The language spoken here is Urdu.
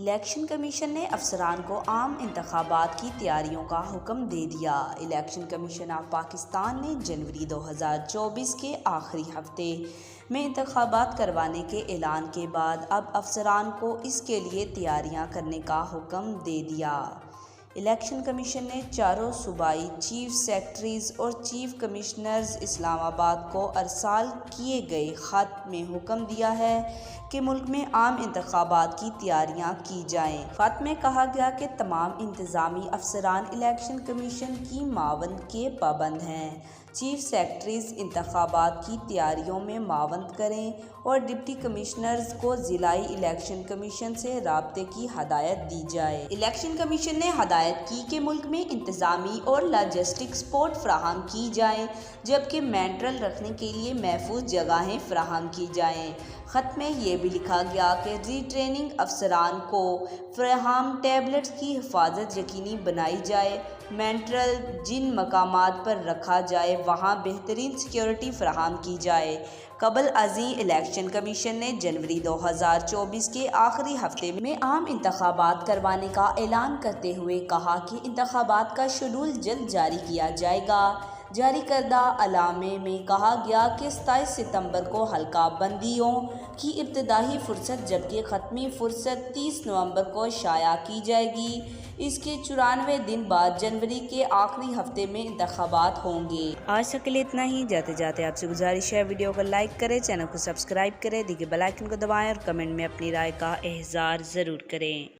الیکشن کمیشن نے افسران کو عام انتخابات کی تیاریوں کا حکم دے دیا۔ الیکشن کمیشن آف پاکستان نے جنوری 2024 کے آخری ہفتے میں انتخابات کروانے کے اعلان کے بعد اب افسران کو اس کے لیے تیاریاں کرنے کا حکم دے دیا۔ الیکشن کمیشن نے چاروں صوبائی چیف سیکرٹریز اور چیف کمشنرز اسلام آباد کو ارسال کیے گئے خط میں حکم دیا ہے کہ ملک میں عام انتخابات کی تیاریاں کی جائیں۔ خط میں کہا گیا کہ تمام انتظامی افسران الیکشن کمیشن کی معاونت کے پابند ہیں۔ چیف سیکرٹریز انتخابات کی تیاریوں میں معاونت کریں اور ڈپٹی کمشنرز کو ضلعی الیکشن کمیشن سے رابطے کی ہدایت دی جائے۔ الیکشن کمیشن نے ہدایت کی کہ ملک میں انتظامی اور لاجسٹک سپورٹ فراہم کی جائیں، جبکہ مینٹرل رکھنے کے لیے محفوظ جگہیں فراہم کی جائیں۔ خط میں یہ بھی لکھا گیا کہ ری ٹریننگ افسران کو فراہم ٹیبلٹس کی حفاظت یقینی بنائی جائے۔ مینٹرل جن مقامات پر رکھا جائے وہاں بہترین سیکیورٹی فراہم کی جائے۔ قبل ازیں الیکشن کمیشن نے جنوری 2024 کے آخری ہفتے میں عام انتخابات کروانے کا اعلان کرتے ہوئے کہا کہ انتخابات کا شیڈول جلد جاری کیا جائے گا۔ جاری کردہ اعلامیے میں کہا گیا کہ 27 ستمبر کو حلقہ بندیوں کی ابتدائی فہرست جبکہ ختمی فہرست 30 نومبر کو شائع کی جائے گی۔ اس کے 94 دن بعد جنوری کے آخری ہفتے میں انتخابات ہوں گے۔ آج تک کے لیے اتنا ہی۔ جاتے جاتے آپ سے گزارش ہے ویڈیو کو لائک کریں، چینل کو سبسکرائب کریں، دیگر بیل آئیکن کو دبائیں اور کمنٹ میں اپنی رائے کا اظہار ضرور کریں۔